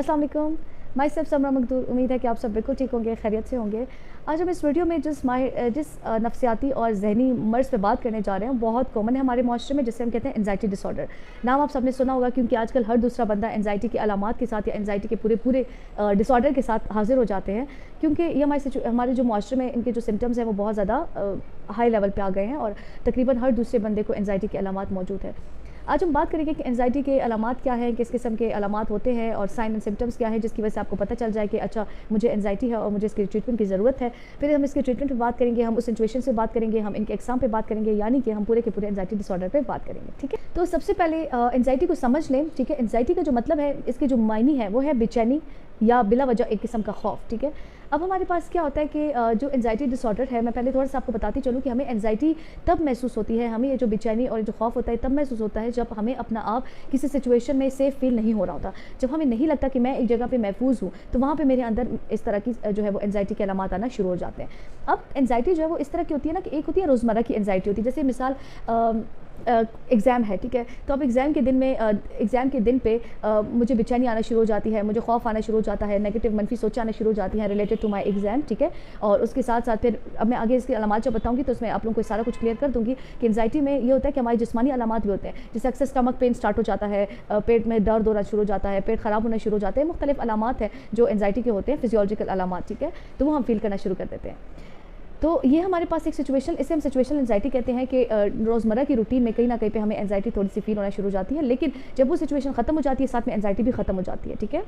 अस्सलाम वालेकुम, my self समरा मकदूर। उम्मीद है कि आप सब बिल्कुल ठीक होंगे, खैरियत से होंगे। आज हम इस वीडियो में जिस नफ्सियाती और जहनी मर्ज़ पे बात करने जा रहे हैं, बहुत कॉमन है हमारे माशरे में, जिसे हम कहते हैं एंजाइटी डिसऑर्डर। नाम आप सबने सुना होगा, क्योंकि आजकल हर दूसरा बंदा एंजाइटी की अलामात के साथ या एंजाइटी के पूरे डिसऑर्डर के साथ हाजिर हो जाते हैं, क्योंकि ये हमारे जो माशरे में इनके जो सिम्टम्स हैं वो बहुत ज़्यादा हाई लेवल पे आ गए हैं और तकरीबन हर दूसरे बंदे को एंजाइटी की अलामात मौजूद है। आज हम बात करेंगे कि एंजाइटी के अलामात क्या हैं, किस किस्म के अलामात होते हैं और साइन एंड सिम्टम्स क्या हैं, जिसकी वजह से आपको पता चल जाए कि अच्छा मुझे एंजाइटी है और मुझे इसकी ट्रीटमेंट की ज़रूरत है। फिर हम इसके ट्रीटमेंट पे बात करेंगे, हम उस सिचुएशन से बात करेंगे, हम इनके एग्जाम पे बात करेंगे, यानी कि हम पूरे के पूरे एंजाइटी डिसऑर्डर पे बात करेंगे। ठीक है, तो सबसे पहले एंजाइटी को समझ लें। ठीक है, एंजाइटी का जो मतलब है, इसकी जो मायनी है वो है बेचैनी या बिला वजह एक किस्म का खौफ। ठीक है, अब हमारे पास क्या होता है कि जो एंजाइटी डिसऑर्डर है, मैं पहले थोड़ा सा आपको बताती चलूँ कि हमें एंजाइटी तब महसूस होती है, हमें ये जो बेचैनी और जो खौफ होता है तब महसूस होता है जब हमें अपना आप किसी सिचुएशन में सेफ फील नहीं हो रहा होता। जब हमें नहीं लगता कि मैं एक जगह पे महफूज हूँ, तो वहाँ पे मेरे अंदर इस तरह की जो है वो एंजाइटी के अलामात आना शुरू हो जाते हैं। अब एंजाइटी जो है वो इस तरह की होती है ना कि एक होती है रोज़मर्रा की एंजाइटी होती है, जैसे मिसाल एग्ज़ाम है। ठीक है, तो अब एग्ज़ाम के दिन पे मुझे बेचैनी आना शुरू हो जाती है, मुझे खौफ आना शुरू हो जाता है, नेगेटिव मनफी सोच आना शुरू हो जाती हैं रिलेटेड टू माय एग्ज़ाम। ठीक है, और उसके साथ साथ फिर अब मैं आगे इसकी अलामात जब बताऊंगी तो उसमें आप लोगों को सारा कुछ क्लियर कर दूंगी कि एंजाइटी में ये होता है कि हमारी जिस्मानी अलामात भी होते हैं, जैसे अक्सर स्टमक पेन स्टार्ट हो जाता है, पेट में दर्द होना शुरू हो जाता है, पेट ख़राब होना शुरू हो जाते हैं। मुख्तलिफ अलामात हैं जो एंजाइटी के होते हैं, फिजियोलॉजिकल अलामात। ठीक है, तो वो हम फील करना शुरू कर देते हैं। तो ये हमारे पास एक सिचुएशन, इसे हम सिचुएशनल एंजाइटी कहते हैं कि रोज़मर्रा की रूटीन में कहीं ना कहीं पे हमें एंजाइटी थोड़ी सी फील होना शुरू हो जाती है, लेकिन जब वो सिचुएशन ख़त्म हो जाती है साथ में एंजाइटी भी ख़त्म हो जाती है। ठीक है,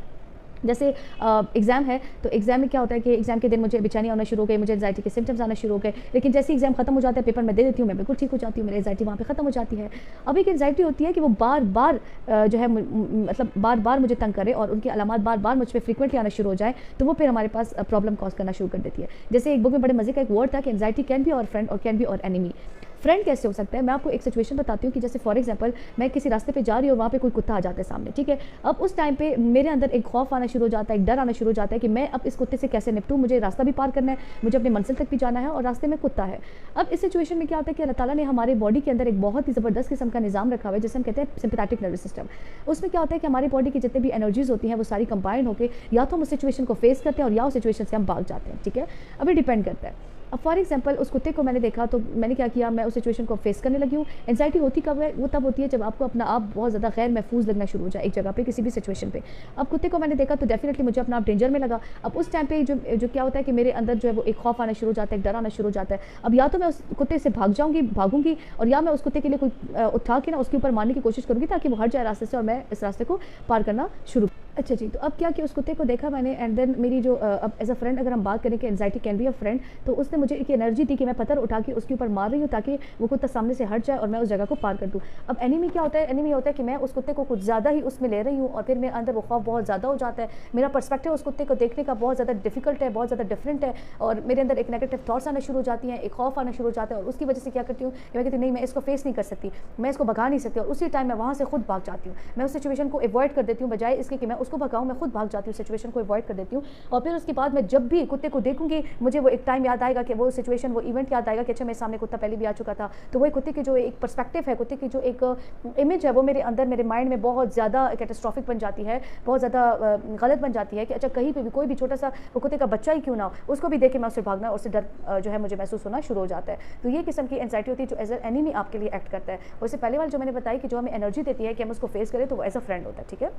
जैसे एग्ज़ाम है, तो एग्ज़ाम में क्या होता है कि एग्ज़ाम के दिन मुझे बेचैनी आना शुरू हो गई, मुझे एंजाइटी के सिम्टम्स आना शुरू हो गए, लेकिन जैसे एग्ज़ाम खत्म हो जाता है, पेपर मैं दे देती हूँ, मैं बिल्कुल ठीक हो जाती हूँ, मेरी एंजाइटी वहाँ पे ख़त्म हो जाती है। अब एक एंजाइटी होती है कि वो बार बार जो है मतलब बार बार मुझे तंग करे और उनकी अलामात बार बार मुझ पर फ्रीक्वेंटली आना शुरू हो जाए, तो वो फिर हमारे पास प्रॉब्लम कॉज करना शुरू कर देती है। जैसे एक बुक में बड़े मज़े का एक वर्ड था कि एंजाइटी कैन बी और फ्रेंड और कैन बी और एनिमी। फ्रेंड कैसे हो सकता है, मैं आपको एक सिचुएशन बताती हूँ कि जैसे फॉर एग्जांपल मैं किसी रास्ते पे जा रही हूँ और वहाँ पे कोई कुत्ता आ जाता है सामने। ठीक है, अब उस टाइम पे मेरे अंदर एक खौफ आना शुरू हो जाता है, एक डर आना शुरू हो जाता है कि मैं अब इस कुत्ते से कैसे निपटूँ, मुझे रास्ता भी पार करना है, मुझे अपनी मंजिल तक भी जाना है और रास्ते में कुत्ता है। अब इस सिचुएशन में क्या होता है कि अल्लाह ताला ने हमारे बॉडी के अंदर एक बहुत ही ज़बरदस्त किस्म का निज़ाम रखा हुआ है, जिसे हम कहते हैं सिंपैथेटिक नर्वस सिस्टम। उसमें क्या होता है कि हमारी बॉडी की जितनी भी एनर्जीज होती हैं वो सारी कंबाइंड होकर या तो हम उस सिचुएशन को फेस करते हैं और या उस सिचुएशन से हम भाग जाते हैं। ठीक है, अभी डिपेंड करता है। अब फॉर एग्जांपल उस कुत्ते को मैंने देखा तो मैंने क्या किया, मैं उस सिचुएशन को फेस करने लगी हूँ। एंजाइटी होती कब है, वो तब होती है जब आपको अपना आप बहुत ज़्यादा गैर महफूज लगना शुरू हो जाए एक जगह पे, किसी भी सिचुएशन पे। अब कुत्ते को मैंने देखा तो डेफिनेटली मुझे अपना आप डेंजर में लगा। अब उस टाइम पे जो क्या होता है कि मेरे अंदर जो है वो एक खौफ आना शुरू हो जाता है, एक डर आना शुरू हो जाता है। अब या तो मैं उस कुत्ते से भागूंगी और या मैं उस कुत्ते के लिए कोई उठा के ना उसके ऊपर मारने की कोशिश करूँगी ताकि वो हट जाए रास्ते से और मैं इस रास्ते को पार करना शुरू। अच्छा जी, तो अब क्या कि उस कुत्ते को देखा मैंने एंड देन मेरी जो अब एज अ फ्रेंड अगर हम बात करें कि anxiety can be a friend, तो उसने मुझे एक एनर्जी दी कि मैं पत्थर उठा के उसके ऊपर मार रही हूँ ताकि वो कुत्ता सामने से हट जाए और मैं उस जगह को पार कर दूँ। अब एनिमी क्या होता है, एनिमी होता है कि मैं उस कुत्ते को कुछ ज़्यादा ही उसमें ले रही हूँ और फिर मेरे अंदर वो खौफ बहुत ज़्यादा हो जाता है, मेरा पर्सपेक्टिव उस कुत्ते को देखने का बहुत ज़्यादा डिफिकल्ट है, बहुत ज़्यादा डिफरेंट है और मेरे अंदर एक नेगेटिव थॉट्स आना शुरू हो जाती हैं, एक खौफ आना शुरू हो जाता है और उसकी वजह से क्या करती हूँ कि मैं कहती हूँ नहीं मैं इसको फेस नहीं कर सकती, मैं इसको भगा नहीं सकती और उसी टाइम मैं वहाँ से खुद भाग जाती हूँ। मैं उस सिचुएशन को अवॉइड कर देती हूँ, बजाय इसके कि मैं उसको भगाऊँ, मैं खुद भाग जाती हूँ, सिचुएशन को अवॉइड कर देती हूँ। और फिर उसके बाद मैं जब भी कुत्ते को देखूंगी मुझे वो एक टाइम याद आएगा कि वो सिचुएशन, वो इवेंट याद आएगा कि अच्छा मेरे सामने कुत्ता पहले भी आ चुका था। तो वही कुत्ते की जो एक पर्सपेक्टिव है, कुत्ते की जो एक इमेज है वो मेरे अंदर, मेरे माइंड में बहुत ज़्यादा कैटास्ट्रॉफिक बन जाती है, बहुत ज़्यादा गलत बन जाती है कि अच्छा कहीं पे भी कोई भी छोटा सा वो कुत्ते का बच्चा ही क्यों ना हो, उसको भी देख के मैं उससे भागना और उससे डर जो है मुझे महसूस होना शुरू हो जाता है। तो ये किस्म की एंजाइटी होती है जो एज ए एनिमी आपके लिए एक्ट करता है। वैसे पहले वाले जो मैंने बताई कि जो हमें एनर्जी देती है कि हम उसको फेस करें, तो वो एज अ फ्रेंड होता है। ठीक है,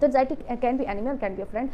तो एंजाइटी कैन बी एनिमी और कैन बी अ फ्रेंड,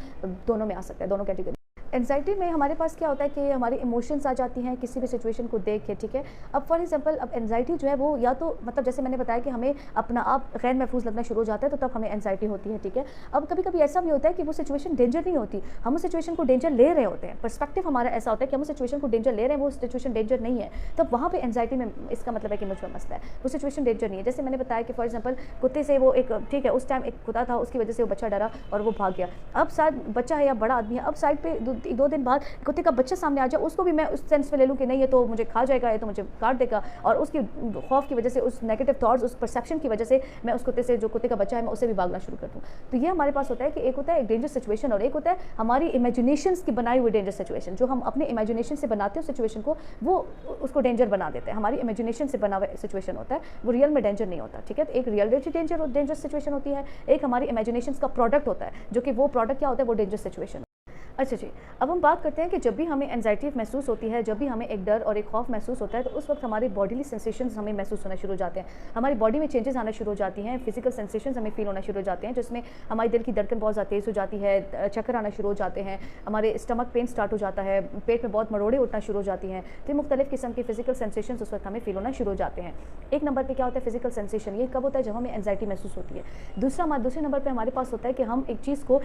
दोनों में आ सकता है, दोनों कैटेगरी। एंजाइटी में हमारे पास क्या होता है कि हमारी इमोशंस आ जाती हैं किसी भी सिचुएशन को देख के। ठीक है, अब फॉर एग्जांपल अब एंजाइटी जो है वो या तो मतलब जैसे मैंने बताया कि हमें अपना आप गैर महफूज लगना शुरू हो जाता है, तो तब हमें एंजाइटी होती है। ठीक है, अब कभी कभी ऐसा भी होता है कि वो सिचुएशन डेंजर नहीं होती, हम उस सिचुएशन को डेंजर ले रहे होते हैं, पर्सपेक्टिव हमारा ऐसा होता है कि हम उस सिचुएशन को डेंजर ले रहे हैं, वो सिचुएशन डेंजर नहीं है, तब वहाँ पर एंजाइटी में इसका मतलब है कि मुझ पर मसला है, वो सिचुएशन डेंजर नहीं है। जैसे मैंने बताया कि फॉर एग्जाम्पल कुत्ते से वो एक, ठीक है, उस टाइम एक कुत्ता था, उसकी वजह से वो बच्चा डरा और वो भाग गया। अब शायद बच्चा है या बड़ा आदमी है, अब साइड पे 1-2 दिन बाद कुत्ते का बच्चा सामने आ जाए, उसको भी मैं उस सेंस में ले लूँ कि नहीं ये तो मुझे खा जाएगा, ये तो मुझे काट देगा, और उसकी खौफ की वजह से, उस नेगेटिव थॉट्स, उस परसेप्शन की वजह से मैं उस कुत्ते से, जो कुत्ते का बच्चा है, मैं उससे भी भागना शुरू कर दूँ। तो ये हमारे पास होता है कि एक होता है एक डेंजर सिचुएशन और एक होता है हमारी इमेजिनेशंस की बनाई हुई डेंजर सिचुएशन। जो हम अपने इमेजिनेशन से बनाते हैं सिचुएशन को, वो उसको डेंजर बना देते हैं। हमारी इमेजिनेशन से बना हुआ सिचुएशन होता है, वो रियल में डेंजर नहीं होता, ठीक है। तो एक रियलिटी डेंजर सिचुएशन होती है, एक हमारी इमेजिनेशन का प्रोडक्ट होता है, जो कि वो प्रोडक्ट क्या होता है, वो डेंजर सिचुएशन। अच्छा जी, अब हम बात करते हैं कि जब भी हमें एंजाइटी महसूस होती है, जब भी हमें एक डर और एक खौफ महसूस होता है, तो उस वक्त हमारे बॉडीली सेंसेशंस हमें महसूस होना शुरू हो जाते हैं, हमारी बॉडी में चेंजेस आना शुरू हो जाती हैं, फिजिकल सेंसेशंस हमें फील होना शुरू हो जाते हैं, जिसमें हमारी दिल की धड़कन बहुत ज़्यादा तेज़ हो जाती है, चक्कर आना शुरू हो जाते हैं, हमारे स्टमक पेन स्टार्ट हो जाता है, पेट में बहुत मरोड़े उठना शुरू हो जाती हैं। तो मुख्तलिफ किस्म की फिजिकल सेंसेशन उस वक्त हमें फील होना शुरू हो जाते हैं। एक नंबर पर क्या होता है फिजिकल सेंसेशन, ये कब होता है, जब हमें एंजाइटी महसूस होती है। दूसरे नंबर पर हमारे पास होता है कि हम एक चीज़ को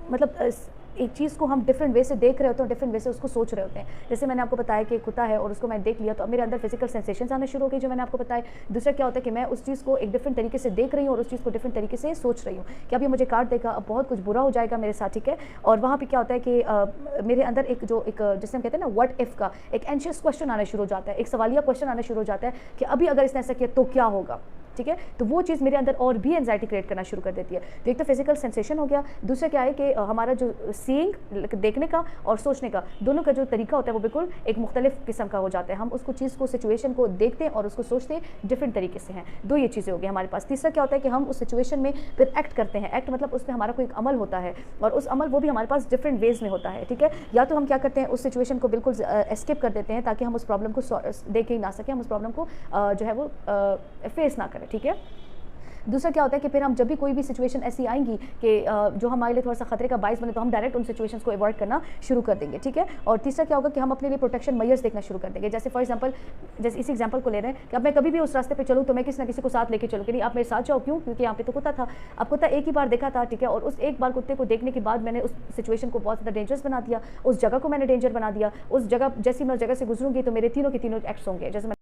मतलब एक चीज़ को हम डिफरेंट वे से देख रहे होते हैं, डिफरेंट वे से उसको सोच रहे होते हैं। जैसे मैंने आपको बताया कि कुत्ता है और उसको मैंने देख लिया, तो अब मेरे अंदर फिजिकल सेंसेशंस आना शुरू हो गई, जो मैंने आपको बताया। दूसरा क्या होता है कि मैं उस चीज़ को एक डिफरेंट तरीके से देख रही हूँ और उस चीज़ को डिफरेंट तरीके से सोच रही हूँ कि अब ये मुझे काट देगा, अब बहुत कुछ बुरा हो जाएगा मेरे साथ, ठीक है। और वहाँ पर क्या होता है कि मेरे अंदर एक जिसे हम कहते हैं ना व्हाट इफ़ का एक एंशियस क्वेश्चन आना शुरू हो जाता है, एक सवालिया क्वेश्चन आना शुरू हो जाता है कि अभी अगर इसने ऐसा किया तो क्या होगा, ठीक है। तो वो चीज़ मेरे अंदर और भी एंजाइटी क्रिएट करना शुरू कर देती है। तो एक तो फिजिकल सेंसेशन हो गया, दूसरा क्या है कि हमारा जो सीइंग देखने का और सोचने का दोनों का जो तरीका होता है वो बिल्कुल एक मुख्तलिफ किस्म का हो जाता है। हम उसको चीज़ को सिचुएशन को देखते हैं और उसको सोचते हैं डिफरेंट तरीके से हैं। दो ये चीज़ें हो गई हमारे पास। तीसरा क्या होता है कि हम उस सिचुएशन में फिर एक्ट करते हैं। एक्ट मतलब उसमें हमारा कोई एक अमल होता है और उस अमल वो भी हमारे पास डिफरेंट वेज में होता है, ठीक है। या तो हम क्या करते हैं उस सिचुएशन को बिल्कुल एस्केप कर देते हैं ताकि हम उस प्रॉब्लम को देख ही ना सकें, हम उस प्रॉब्लम को जो है वो फेस ना करें, ठीक है। दूसरा क्या होता है कि फिर हम जब भी कोई भी सिचुएशन ऐसी आएंगी कि जो हमारे लिए थोड़ा सा खतरे का बायस बने, तो हम डायरेक्ट उन सिचुएशंस को अवॉइड करना शुरू कर देंगे, ठीक है। और तीसरा क्या होगा कि हम अपने लिए प्रोटेक्शन मेजर्स देखना शुरू कर देंगे। जैसे फॉर एग्जांपल, जैसे इस एग्जांपल को ले रहे हैं कि अब मैं कभी भी उस रास्ते पे चलूँ तो मैं किसी ना किसी को साथ लेके चलूँ कि नहीं आप मेरे साथ जाओ, क्यों, क्योंकि यहाँ पे तो कुत्ता था। अब कुत्ता एक ही बार देखा था, ठीक है, और उस एक बार कुत्ते को देखने के बाद मैंने उस सिचुएशन को बहुत ज़्यादा डेंजरस बना दिया, उस जगह को मैंने डेंजर बना दिया। उस जगह जैसी मैं उस जगह से गुजरूंगी तो मेरे तीनों के तीनों एक्ट्स होंगे। जैसे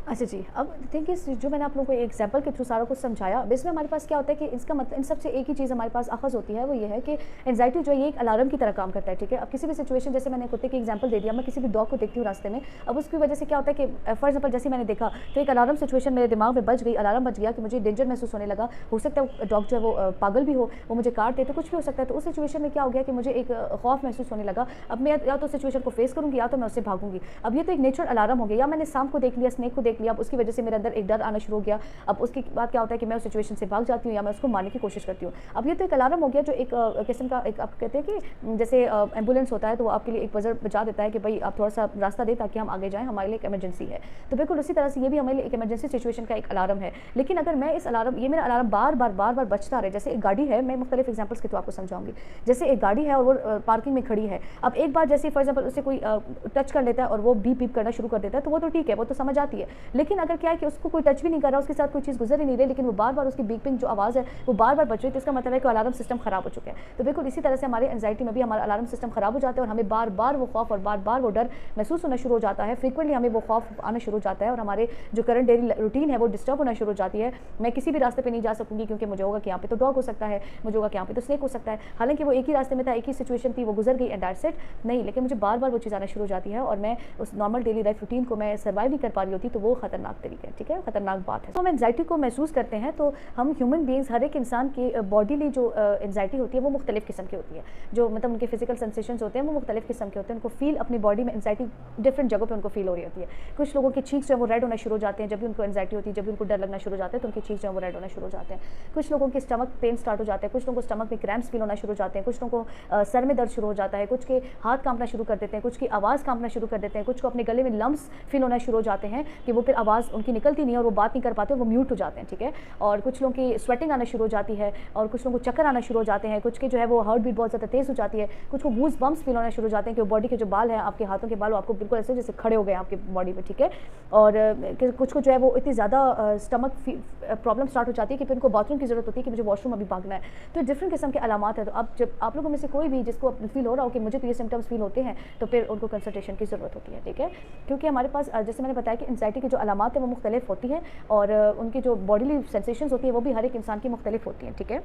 अच्छा जी, अब देखिए जो मैंने आप लोगों को एग्जाम्पल के थ्रू सारा कुछ समझाया, अब इसमें हमारे पास क्या होता है कि इसका मतलब इन सबसे एक ही चीज़ हमारे पास अखज़ होती है, वो ये है कि एंजाइटी जो है ये एक अलार्म की तरह काम करता है, ठीक है। अब किसी भी सिचुएशन, जैसे मैंने कुत्ते की एग्जांपल दे दिया, मैं किसी भी डॉग को देखती हूँ रास्ते में, अब उसकी वजह से क्या होता है कि फॉर एग्जांपल जैसे मैंने देखा तो एक अलार्म सिचुएशन मेरे दिमाग में बच गई, अलार्म बच गया कि मुझे डेंजर महसूस होने लगा। हो सकता है डॉग जो है वो पागल भी हो, वो मुझे काट दे, तो कुछ भी हो सकता है। तो उस सिचुएशन में क्या हो गया कि मुझे एक खौफ महसूस होने लगा। अब मैं या तो सिचुएशन को फेस करूँगी या तो मैं उससे भागूंगी। अब ये तो एक नेचुरल अलार्म हो गया। या मैंने सांप को देख लिया, स्नेक को देख लिया, अब उसकी वजह से मेरे अंदर एक डर आना शुरू हो गया। अब उसके बाद क्या होता है कि मैं उस सिचुएशन से भाग जाती हूँ या मैं उसको मारने की कोशिश करती हूँ। अब ये तो एक अलार्म हो गया, जो एक किस्म का एक आप कहते हैं कि जैसे एम्बुलेंस होता है तो वो आपके लिए एक बजर बचा देता है कि भाई आप थोड़ा सा रास्ता दे ताकि हम आगे जाएं, हमारे लिए एक इमरजेंसी है। तो बिल्कुल उसी तरह से ये भी हमारे लिए एक इमरजेंसी सिचुएशन का एक अलार्म है। लेकिन अगर मैं इस अलार्म, ये मेरा अलार्म बार बार बचता रहे, जैसे एक गाड़ी है, मैं मुख्तलिफ एग्जाम्पल्स के तो आपको समझाऊंगी। जैसे एक गाड़ी है और वो पार्किंग में खड़ी है, अब एक बार जैसे फॉर एग्जाम्पल उसे कोई टच कर लेता है और वो बीप बीप करना शुरू कर देता है, तो वो तो ठीक है, वो तो समझ आती है। लेकिन अगर क्या है कि उसको कोई टच भी नहीं कर रहा, उसके साथ कोई चीज़ गुजर ही नहीं रही, लेकिन वो बार बार उसकी बीपिंग जो आवाज़ है वो बार बार बच रही है, तो इसका मतलब है कि अलार्म सिस्टम खराब हो चुका है। तो बिल्कुल इसी तरह से हमारे एंजाइटी में भी हमारा अलार्म सिस्टम खराब हो जाता है और हमें बार बार वो खौफ और बार बार वो डर महसूस होना शुरू हो जाता है। फ्रीक्वेंटली हमें वो खौफ आना शुरू हो जाता है और हमारे जो करंट डेली रूटीन है वो डिस्टर्ब होना शुरू हो जाती है। मैं किसी भी रास्ते पे नहीं जा सकूंगी क्योंकि मुझे होगा कि यहाँ पे तो डॉग हो सकता है, मुझे होगा कि यहाँ पे तो स्नेक हो सकता है। हालांकि वो एक ही रास्ते में था, एक ही सिचुएशन थी, वो गुजर गई एंड दैट्स इट, नहीं, लेकिन मुझे बार बार वो चीज़ आना शुरू हो जाती है और मैं उस नॉर्मल डेली लाइफ रूटीन को मैं सर्वाइव नहीं कर पा रही होती। तो वो खतरनाक तरीका है, ठीक है, खतरनाक बात है। तो हम एंजाइटी को महसूस करते हैं तो हम ह्यूमन बींग्स, हर एक इंसान की बॉडीली जो एंजाइटी होती है वो मुख्तलिफ किस्म की होती है। जो मतलब उनके फिजिकल सेंसेशंस होते हैं वो मुख्तलिफ किस्म के होते हैं। उनको फील अपनी बॉडी में एंजाइटी डिफरेंट जगहों पे उनको फील हो रही होती है। कुछ लोगों के चीक्स जो है वो रेड होना शुरू हो जाते हैं जब भी उनको एंजाइटी होती है, जब भी उनको डर लगना शुरू हो जाता है तो उनके चीक्स जो है वो रेड होना शुरू हो जाते हैं। कुछ लोगों के स्टमक पेन स्टार्ट हो जाते हैं, कुछ लोगों को स्टमक में क्रैम्प्स फील होना शुरू हो जाते हैं, कुछ लोगों को सर में दर्द शुरू हो जाता है, कुछ के हाथ कांपना शुरू कर देते हैं, कुछ की आवाज़ कांपना शुरू कर देते हैं, कुछ को अपने गले में लम्स फील होना शुरू हो जाते हैं कि वो फिर आवाज़ उनकी निकलती नहीं है और वो बात नहीं कर पाते, वो म्यूट हो जाते हैं, ठीक है। और कुछ लोगों की स्वेटिंग आना शुरू हो जाती है और कुछ लोगों को चक्कर आना शुरू हो जाते हैं, कुछ के जो है वो हार्ट बीट बहुत ज़्यादा तेज़ हो जाती है, कुछ को गूज बम्स फील होना शुरू हो जाते हैं कि बॉडी के जो बाल हैं, आपके हाथों के बाल, वो आपको बिल्कुल ऐसे जैसे खड़े हो गए आपकी बॉडी में, ठीक है। और कुछ को जो है वो इतनी ज़्यादा स्टमक प्रॉब्लम स्टार्ट हो जाती है कि फिर उनको बाथरूम की ज़रूरत होती है कि मुझे वॉशरूम अभी भागना है। तो डिफरेंट किस्म के अलामात है। तो अब जब आप लोगों में से कोई भी जिसको फील हो रहा हो कि मुझे तो ये सिम्टम्स फील होते हैं, तो फिर उनको कंसल्टेशन की ज़रूरत होती है, ठीक है। क्योंकि हमारे पास जैसे मैंने बताया कि एंजाइटी की जो अलामात है वो मुख्तलिफ होती हैं और उनकी जो बॉडीली सेंसेशंस होती है वो भी हर एक इंसान की मुख्तलिफ होती हैं, ठीक है।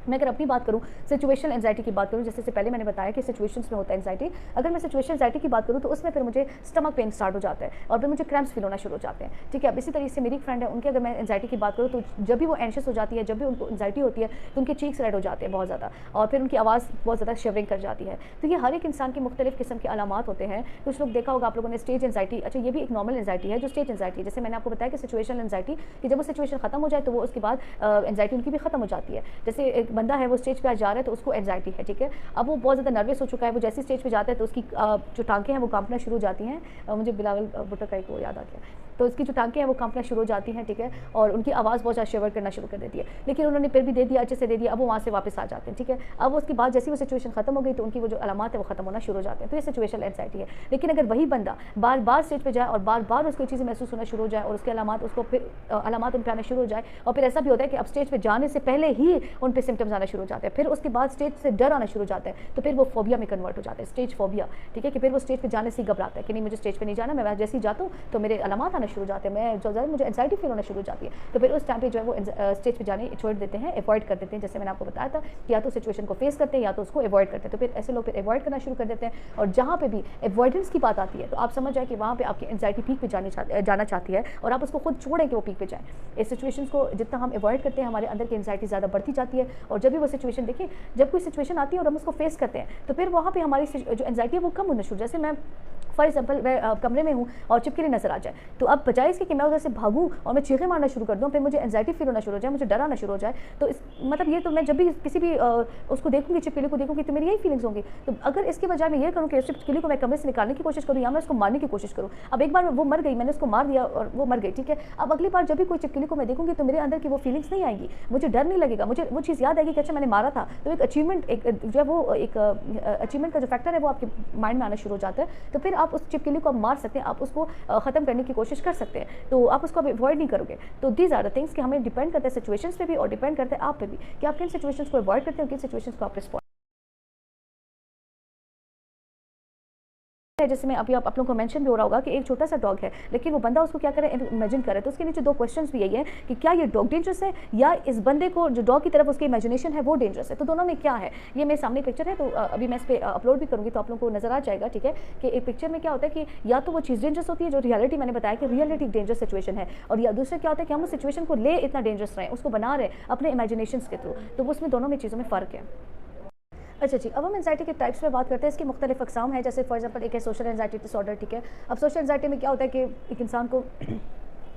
मैं अगर अपनी बात करूँ, सिचुएशनल एंजाइटी की बात करूँ, जैसे से पहले मैंने बताया कि सिचुएशंस में होता है एंजाइटी। अगर मैं सिचुएशनल एंजाइटी की बात करूँ तो उसमें फिर मुझे स्टमक पेन स्टार्ट हो जाता है और फिर मुझे क्रैम्प्स फील होना शुरू हो जाते हैं, ठीक है। अब इसी तरीके से मेरी एक फ्रेंड है, उनकी अगर मैं एंजाइटी की बात करूँ तो जब भी वो एंशियस हो जाती है, जब भी उनको एंजाइटी होती है तो उनके चीक्स रेड हो जाते हैं बहुत ज़्यादा, और फिर उनकी आवाज़ बहुत ज़्यादा शिवरिंग कर जाती है। तो ये हर एक इंसान की मुख्तलिफ किस्म के अलामात होते हैं। कुछ लोग देखा होगा आप लोगों ने स्टेज एंजाइटी, अच्छा ये भी एक नॉर्मल एंजाइटी है जो स्टेज एंजाइटी है। जैसे मैंने आपको बताया कि सिचुएशनल एंजाइटी कि जब वो सिचुएशन खत्म हो जाए तो वो उसके बाद एंजाइटी उनकी भी खत्म हो जाती है। जैसे एक बंदा है वो स्टेज पे जा रहा है तो उसको एंजाइटी है, ठीक है। अब वो बहुत ज़्यादा नर्वस हो चुका है, वो जैसे स्टेज पे जाता है तो उसकी जो टांकें हैं वो कांपना शुरू हो जाती हैं। मुझे बिलावल भुट्टो का एक वो याद आ गया, तो उसकी जो टांकें हैं वो कांपना शुरू हो जाती हैं, ठीक है, और उनकी आवाज़ बहुत ज़्यादा शिवर करना शुरू कर देती है। लेकिन उन्होंने फिर भी दे दिया, अच्छे से दे दिया, अब वो वहाँ से वापस आ जाते हैं, ठीक है। अब उसके बाद जैसे वो सिचुएशन खत्म हो गई तो उनकी वो जो अलामात है वो खत्म होना शुरू हो जाते हैं। तो ये सिचुएशनल एंजाइटी है। लेकिन अगर वही बंदा बार बार स्टेज पर जाए और बार बार उसको चीज़ें महसूस होना शुरू हो जाए और उसके अलामात उसको फिर अलामात उन पर आना शुरू हो जाए, और फिर ऐसा भी होता है कि अब स्टेज पर जाने से पहले ही उन पर सिम्टम्स आना शुरू हो जाते हैं, फिर उसके बाद स्टेज से डर आना शुरू हो जाता है, तो फिर वो फोबिया में कन्वर्ट हो जाता है, स्टेज फोबिया, ठीक है। कि फिर वो स्टेज पे जाने से घबराता है कि नहीं मुझे स्टेज पे नहीं जाना, मैं जैसे ही जाता हूँ तो मेरे अलामात आना शुरू हो जाते हैं, मैं जो ज़्यादा मुझे एंजाइटी फील होना शुरू हो जाती है। तो फिर उस टाइम पे जो है वो स्टेज पे जाने छोड़ देते हैं, अवॉइड कर देते हैं। जैसे मैंने आपको बताया था कि या तो सिचुएशन को फेस करते हैं या तो उसको अवॉइड करते हैं। तो फिर ऐसे लोग फिर अवॉइड करना शुरू कर देते हैं, और जहाँ पे भी अवॉइडेंस की बात आती है तो आप समझ जाए कि वहाँ पे आपकी एंजाइटी पीक पे जाना चाहती है, और आप उसको खुद छोड़ें कि वो पीक पे जाए। इस सिचुएशन को जितना हम अवॉइड करते हैं हमारे अंदर की एंजाइटी ज़्यादा बढ़ती जाती है, और जब भी वो सिचुएशन देखिए, जब कोई सिचुएशन आती है और हम उसको फेस करते हैं तो फिर वहाँ पे हमारी जो एंजाइटी है वो कम होना शुरू। जैसे मैं फॉर एग्जाम्पल मैं कमरे में हूँ और छिपकली नजर आ जाए, तो अब बजाय इसके कि मैं उधर से भागूँ और मैं चीखें मारना शुरू कर दूँ, फिर मुझे एंजाइटी फील होना शुरू हो जाए, मुझे डर आना शुरू हो जाए, तो इस मतलब ये तो मैं जब भी किसी भी उसको देखूंगी, छिपकली को देखूंगी, तो मेरी यही फीलिंग्स होंगी। तो अगर इसके बजाय मैं ये करूँ कि छिपकली को मैं कमरे से निकालने की कोशिश करूँ या मैं उसको मारने की कोशिश करूँ, अब एक बार वो मर गई, मैंने उसको मार दिया और वो मर गई, ठीक है। अब अगली बार जब भी कोई छिपकली को मैं देखूंगी तो मेरे अंदर की वो फीलिंग्स नहीं आएंगी, मुझे डर नहीं लगेगा, मुझे वो चीज़ याद आएगी कि अच्छा मैंने मारा था। तो एक अचीवमेंट, एक जो है वो एक अचीवमेंट का जो फैक्टर है वो आपके माइंड में आना शुरू हो जाता है। तो फिर आप उस छिपकली को मार सकते हैं, आप उसको ख़त्म करने की कोशिश कर सकते हैं, तो आप उसको अवॉइड नहीं करोगे। तो दीज आर द थिंग्स कि हमें डिपेंड करता है सिचुएशंस पे भी और डिपेंड करता है आप पे भी कि आप किन सिचुएशंस को अवॉइड करते हैं, किन सिचुएशंस को आप रिस्पॉन्ड। जैसे मैं अभी आप लोगों को मेंशन भी हो रहा होगा कि एक छोटा सा डॉग है, लेकिन वो बंदा उसको क्या करे, इमेजिन करे, तो उसके नीचे दो क्वेश्चंस भी यही है कि क्या ये डॉग डेंजरस है या इस बंदे को जो डॉग की तरफ उसकी इमेजिनेशन है वो डेंजरस है। तो दोनों में क्या है, ये मेरे सामने पिक्चर है, तो अभी मैं इस पर अपलोड भी करूँगी तो आप लोगों को नजर आ जाएगा, ठीक है। कि एक पिक्चर में क्या होता है कि या तो वो चीज़ डेंजरस होती है जो रियलिटी मैंने बताया कि रियलिटी डेंजरस सिचुएशन है, और या दूसरा क्या होता है कि हम उस सिचुएशन को ले इतना डेंजरस रहे, उसको बना रहे अपने इमेजिनेशन के थ्रू। तो उसमें दोनों में चीज़ों में फ़र्क है। अच्छा जी, अब हम एंजाइटी के टाइप्स पे बात करते हैं। इसकी मुख्तलिफ अक़साम है। जैसे फॉर एग्जांपल एक है सोशल एंजाइटी डिसऑर्डर, ठीक है। अब सोशल एंजाइटी में क्या होता है कि एक इंसान को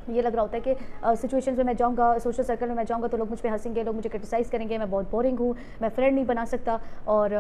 ये लग रहा होता है कि सिचुएशंस में मैं जाऊँगा, सोशल सर्कल में मैं जाऊँगा तो लोग मुझ पे हंसेंगे, लोग मुझे क्रिटिसाइज़ करेंगे, मैं बहुत बोरिंग हूँ, मैं फ्रेंड नहीं बना सकता, और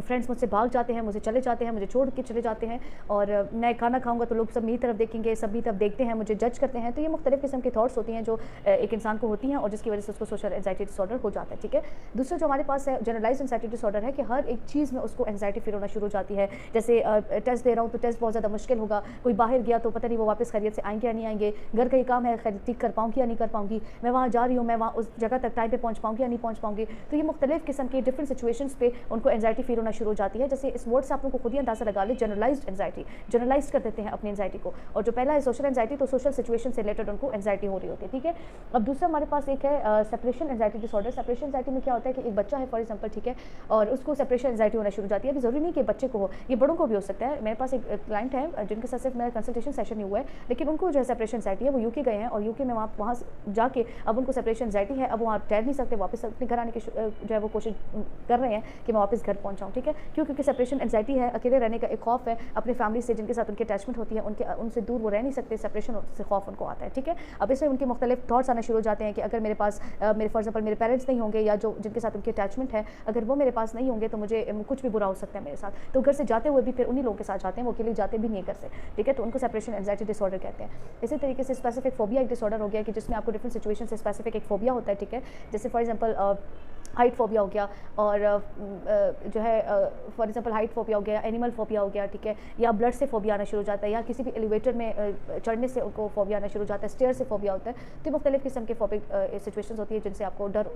फ्रेंड्स मुझसे भाग जाते हैं, मुझे चले जाते हैं, मुझे छोड़ के चले जाते हैं, और मैं खाना खाऊँगा तो लोग सब मेरी तरफ देखेंगे, सब मेरी तरफ देखते हैं, मुझे जज करते हैं। तो ये मुख्तलिफ किस्म की थॉट्स होती हैं जो एक इंसान को होती हैं और जिसकी वजह से उसको सोशल एंजाइटी डिसऑर्डर हो जाता है, ठीक है। दूसरा जो हमारे पास है जनरलाइज्ड एंजाइटी डिसऑर्डर है कि हर एक चीज़ में उसको एंजाइटी फील होना शुरू हो जाती है। जैसे टेस्ट दे रहा हूँ तो टेस्ट बहुत ज़्यादा मुश्किल होगा, कोई बाहर गया तो पता नहीं वो वापस खैरियत से आएंगे या नहीं आएंगे, घर का ही काम है खैरियत कर पाऊँगी या नहीं कर पाऊँगी, मैं वहाँ जा रही हूँ, मैं वहाँ उस जगह तक टाइम पे पहुँच पाऊँगी या नहीं पहुँच पाऊँगी। तो ये मुख्तलिफ किस्म के डिफरेंट सिचुएशंस पे उनको एंजाइटी फील होना शुरू हो जाती है। जैसे इस वर्ड से आप लोगों को खुद ही अंदाजा लगा ले, जनरलाइज्ड एंजाइटी, जनरलाइज कर देते हैं अपनी एंजाइटी को। और जो पहला है सोशल एंजाइटी, तो सोशल सिचुएशन से रिलेटेड उनको एंजाइटी हो रही होती है, ठीक है। अब दूसरा हमारे पास एक है separation anxiety disorder. Separation anxiety में क्या होता है कि एक बच्चा है फॉर एग्जाम्पल, ठीक है, और उसको सेपरेशन एंजाइटी होना शुरू हो जाती है। अभी जरूरी नहीं कि बच्चे को हो, ये बड़ों को भी हो सकता है। मेरे पास एक क्लाइंट है जिनके साथ सिर्फ मेरा कंसल्टेशन सेशन नहीं हुआ है, लेकिन उनको जो है सेपरेशन एंजाइटी है, वो यूके गए हैं और यूके में वहाँ जाके अब उनको सेपरेशन एंजाइटी है, अब वहाँ ठहर नहीं सकते, वापस अपने घर आने की जो है वो कोशिश कर रहे हैं कि मैं वापस घर पहुँच जाऊँ, ठीक है। क्यों? क्योंकि सेपरेशन एंजाइटी है, अकेले रहने का एक खौफ है, अपने फैमिली से जिनके साथ उनकी अटैचमेंट होती है उनसे दूर वो रह नहीं सकते, सेपरेशन से खौफ उनको आता है, ठीक है। अब इसमें उनके मुख्तलिफ थॉट्स आना शुरू हो जाते हैं कि अगर मेरे पास मेरे फॉर एग्जाम्पल मेरे पेरेंट्स नहीं होंगे या जो जिनके साथ उनकी अटैचमेंट है, अगर वो मेरे पास नहीं होंगे तो मुझे कुछ भी बुरा हो सकता है मेरे साथ। तो घर से जाते हुए भी फिर उन्हीं लोगों के साथ जाते हैं, वो अकेले जाते भी नहीं घर से, ठीक है। तो उनको सेपरेशन एंजाइटी डिसऑर्डर कहते हैं। इसी तरीके से स्पेसिफिक फोबिया एक डिसऑर्डर हो गया कि जिसमें आपको डिफरेंट सिचुएशन से स्पेसिफिक एक फोबिया होता है, ठीक है। जैसे फॉर एग्जाम्पल हाइट फोबिया हो गया, और जो है फॉर एग्जांपल हाइट फोबिया हो गया, एनिमल फोबिया हो गया, ठीक है, या ब्लड से फोबिया आना शुरू हो जाता है, या किसी भी एलिवेटर में चढ़ने से उनको फोबिया आना शुरू हो जाता है, स्टेयर से फोबिया होता है। तो मुख्तलिफ किस्म के फोबिक सिचुएशंस होती है जिनसे आपको डर,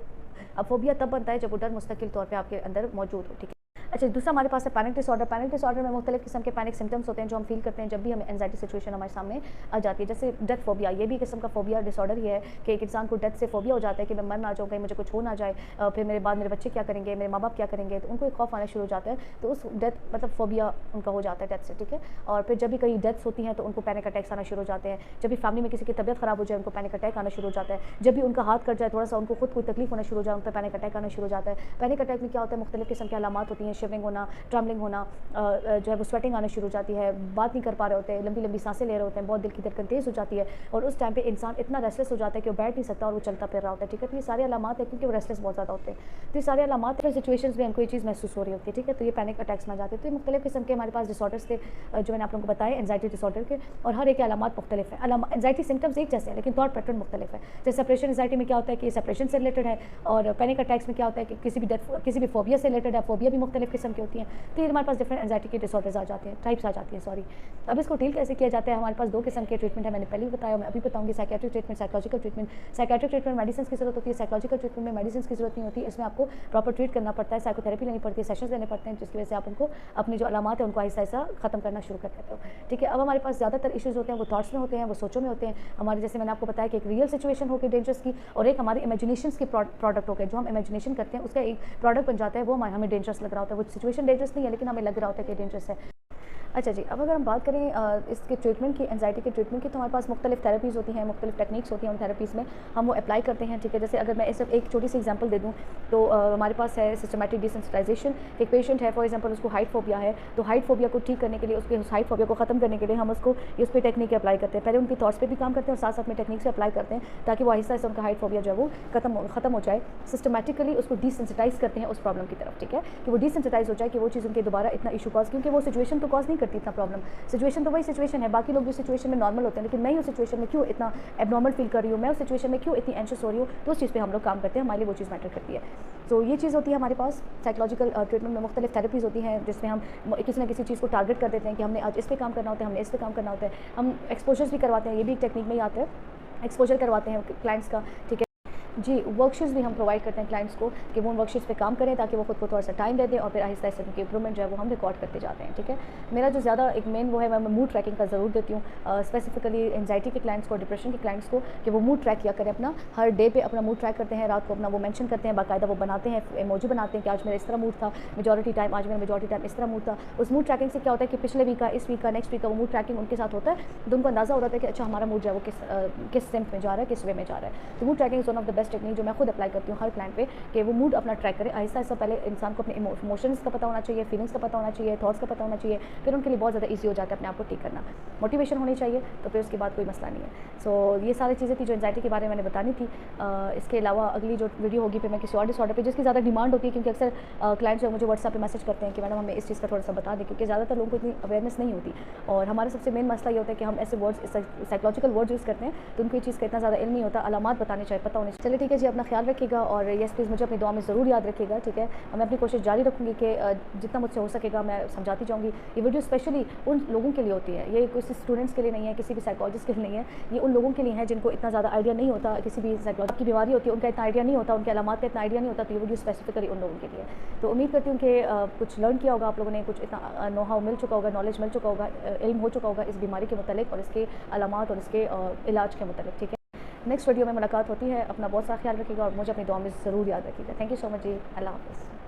अब फोबिया तब बनता है जब वो डर मुस्तकिल तौर पर आपके अंदर मौजूद हो, ठीक है। अच्छा, दूसरा हमारे पास है पैनिक डिसऑर्डर। पैनिक डिसऑर्डर में मुख्तलिफ किस्म के पैनिक सिम्टम्स होते हैं जो हम फील करते हैं जब भी हमें एंजाइटी सिचुएशन हमारे सामने आ जाती है। जैसे डेथ फोबिया, ये भी किस्म का फोबिया डिसऑर्डर ही है कि एक इंसान को डेथ से फोबिया हो जाता है कि मैं मर ना जाऊँ, कहीं मुझे कुछ हो ना जाए, फिर मेरे बाद मेरे बच्चे क्या करेंगे, मेरे माँ बाप क्या करेंगे, तो उनको एक खौफ आना शुरू हो जाता है। तो उस डेथ मतलब फोबिया उनका हो जाता है डेथ से, ठीक है। और फिर जब भी कई डेथ्स होती हैं तो उनको पैनिक अटैक्स आना शुरू हो जाते हैं। जब भी फैमिली में किसी की तबियत खराब हो जाए उनको पैनिक अटैक आना शुरू हो जाता है। जब भी उनका हाथ कट जाए, थोड़ा सा उनको खुद कोई तकलीफ होना शुरू हो जाए, उन पर पैनिक अटैक आना शुरू हो जाता है। पैनिक अटैक में क्या होता है, मुख्तलिफ किस्म की अलामात होती हैं, शिवरिंग होना, ट्रम्बलिंग होना, जो है वो स्वेटिंग आना शुरू हो जाती है, बात नहीं कर पा रहे होते हैं, लंबी लंबी सांसें ले रहे होते हैं, बहुत दिल की धड़कन तेज़ हो जाती है और उस टाइम पे इंसान इतना रेस्टलेस हो जाता है कि वो बैठ नहीं सकता और वो चलता फिर रहा होता है, ठीक है। तो ये सारी अलामात है क्योंकि वो रेस्टलेस बहुत ज़्यादा होते हैं। तो ये सारी अलामात है, सिचुएशंस में हमको ये चीज़ महसूस हो रही होती है, ठीक है। तो ये पैनिक अटैक्स में जाते हैं। तो ये मुख्तलिफ किस्म के हमारे पास डिसऑर्डर्स थे जो मैंने आप लोगों को बताए एंजाइटी डिसऑर्डर के, और हर एक की अलामात मुख्तलिफ है। एंजाइटी सिम्टम्स एक जैसे हैं लेकिन थॉट पैटर्न मुख्तलिफ है। जैसे सेपरेशन एंजाइटी में क्या होता है कि सेपरेशन से रिलेटेड है, और पैनिक अटैक्स में क्या होता है कि किसी भी फोबिया से रिलेटेड है। फोबिया भी मुख्तलिफ किस्म की होती हैं। तो ये हमारे पास डिफरेंट एंजाइटी के डिसऑर्डर्स आ जाते हैं, टाइप्स आ जाती हैं, सॉरी। अब इसको डील कैसे किया जाता है, हमारे पास दो किस्म के ट्रीटमेंट है, मैंने पहले भी बताया, मैं अभी बताऊंगी। Psychiatric treatment, psychological treatment. Psychiatric treatment medicine की जरूरत होती है, साइकोलॉजिकल ट्रीटमेंट में मेडिसिन की जरूरत नहीं होती। इसमें आपको प्रॉपर ट्रीट करना पड़ता है, साइकोथेरेपी लेनी पड़ती है, सेशंस लेने पड़ते हैं, जिसकी वजह से आप उनको अपनी जो अलामात है उनको आहिस्ता आहिस्ता खत्म करना शुरू कर देते हो, ठीक है। अब हमारे पास ज़्यादातर इश्यूज़ होते हैं वो थॉट्स में होते हैं, वो सोचों में होते हैं हमारे। जैसे मैंने आपको बताया कि एक रियल सिचुएशन होगी डेंजरस की, और एक हमारी इमेजिनेशंस के प्रोडक्ट हो गए, जो हम इमेजिनेशन करते हैं उसका एक प्रोडक्ट बन जाता है, वो हमें डेंजरस लग रहा होता है। वो सिचुएशन डेंजरस नहीं है लेकिन हमें लग रहा होता है कि डेंजरस है। अच्छा जी, अब अगर हम बात करें इसके ट्रीटमेंट की, एंजाइटी के ट्रीटमेंट की, तो हमारे पास मुख्तलिफ थेरेपीज़ होती हैं, मुख्तलिफ टेक्निक्स होती हैं। उन थेरेपीज़ में हम वो अप्लाई करते हैं, ठीक है। जैसे अगर मैं इस एक छोटी सी एग्जांपल दे दूँ तो हमारे पास है सिस्टमैटिक डिसेंसिटाइजेशन। एक पेशेंट है फॉर एग्जांपल, उसको हाइट फोबिया है, तो हाइट फोबिया को ठीक करने के लिए, उसके हाइट फोबिया को ख़त्म करने के लिए हम उसको इस पर टेक्निक अप्लाई करते हैं। पहले उनकी थॉट्स पे भी काम करते हैं और साथ साथ में टेक्निक से अप्लाई करते हैं ताकि वो आहिस्ता आहिस्ता उनका हाइट फोबिया जो है वो ख़त्म हो जाए। सिस्टमैटिकली उसको डिसेंसिटाइज करते हैं उस प्रॉब्लम की तरफ, ठीक है, कि वो डिसेंसिटाइज हो जाए, कि वो चीज़ उनके दोबारा इतना इशू कॉज, क्योंकि वो सिचुएशन तो कॉज नहीं करती इतना प्रॉब्लम। सिचुएशन तो वही सिचुएशन है, बाकी लोग जो सिचुएशन में नॉर्मल होते हैं, लेकिन मैं उस सिचुएशन में क्यों इतना एबनॉर्मल फील कर रही हूँ, मैं उस सिचुएशन में क्यों इतनी एंशियस हो रही हूँ, तो उस चीज़ पे हम लोग काम करते हैं, हमारे लिए वो चीज़ मैटर करती है। तो ये चीज़ होती है हमारे पास। साइकोलॉजिकल ट्रीटमेंट में मुख्तलिफ थेरेपीज़ होती हैं जिसमें हम किसी न किसी चीज़ को टारगेट कर देते हैं कि हमने आज इस पर काम करना होता है, हमने इस पर काम करना होता है। हम एक्सपोजर्स भी करवाते हैं, ये भी एक टेक्निक में ही आता है, एक्सपोजर करवाते हैं क्लाइंट्स का, ठीक है जी। वर्कशीट्स भी हम प्रोवाइड करते हैं क्लाइंट्स को कि वो वर्कशीट्स पे काम करें ताकि वो खुद को थोड़ा सा टाइम दे दें, और फिर आहिस्ता आहिस्ता उनकी इंप्रूवमेंट जो है वो हम रिकॉर्ड करते जाते हैं, ठीक है। मेरा जो ज़्यादा एक मेन वो है, मैं मूड ट्रैकिंग का ज़रूर देती हूँ, स्पेसिफिकली एंजाइटी के क्लाइंट्स को, डिप्रेशन के क्लाइंट्स को, कि वो मूड ट्रैक किया करें अपना। हर डे पे अपना मूड ट्रैक करते हैं, रात को अपना वो मेंशन करते हैं, बाकायदा वो बनाते हैं, इमोजी बनाते हैं कि आज मेरा इस तरह मूड था, मेजॉरिटी टाइम आज मेरा मेजॉरिटी टाइम इस तरह मूड था। उस मूड ट्रैकिंग से क्या होता है कि पिछले वीक का, इस वीक का, नेक्स्ट वीक का वो मूड ट्रैकिंग उनके साथ होता है, तो उनको अंदाज़ा हो रहा है कि अच्छा हमारा मूड जो है वो किस सिम्प में जा रहा है, किस वे में जा रहा है। तो mood tracking is one of the best technique जो मैं खुद अप्लाई करती हूँ हर क्लाइंट पे, कि वो मूड अपना ट्रैक करे आहिस्ता आहिस्ता। पहले इंसान को अपने इमोशंस का पता होना चाहिए, फीलिंग्स का पता होना चाहिए, थॉट्स का पता होना चाहिए, फिर उनके लिए बहुत ज़्यादा ईजी हो जाता है अपने आप को ठीक करना। मोटिवेशन होनी चाहिए, तो फिर उसके बाद कोई मसला नहीं है। सो ये सारी चीज़ें थी जो एंजाइटी के बारे में मैंने बतानी थी। इसके अलावा अगली जो वीडियो होगी फिर मैं किसी और डिसऑर्डर पे, जिसकी ज़्यादा डिमांड होती है, क्योंकि अक्सर क्लाइंट्स जो मुझे व्हाट्सएप पे मैसेज करते हैं कि मैडम हमें इस चीज़ का थोड़ा सा बता दें, क्योंकि ज़्यादातर लोगों को इतनी अवेयरनेस नहीं होती। और हमारा सबसे मेन मसला ये होता है कि हम ऐसे वर्ड्स, साइकोलॉजिकल वर्ड्स यूज़ करते हैं, तो उनको ये चीज़ का इतना ज़्यादा इल्म नहीं होता, अलामात बताने चाहिए, पता होने चाहिए। चलिए ठीक है जी, अपना ख्याल रखिएगा, और यस प्लीज़ मुझे अपनी दुआ में ज़रूर याद रखिएगा, ठीक है। मैं अपनी कोशिश जारी रखूँगी कि जितना मुझसे हो सकेगा मैं समझाती जाऊँगी। ये वीडियो स्पेशली उन लोगों के लिए होती है, ये किसी स्टूडेंट्स के लिए नहीं है, किसी भी साइकोलॉजिस्ट के लिए नहीं है, ये उन लोगों के लिए है जिनको इतना ज़्यादा आइडिया नहीं होता, किसी भी साइकोलॉजी की बीमारी होती है उनका इतना आइडिया नहीं होता, उनके अलामात का इतना आइडिया नहीं होता, तो ये वीडियो स्पेसिफिकली उन लोगों के लिए। तो उम्मीद करती हूँ कि कुछ लर्न किया होगा आप लोगों ने, कुछ इतना नो हाउ मिल चुका होगा, नॉलेज मिल चुका होगा, इल्म हो चुका होगा इस बीमारी के मुतालिक और इसके अलामात और इसके इलाज के मुतालिक, ठीक है। नेक्स्ट वीडियो में मुलाकात होती है, अपना बहुत सारा ख्याल रखिएगा और मुझे अपनी दुआ में ज़रूर याद रखिएगा। थैंक यू सो मच जी, अल्लाह हाफ़िज़।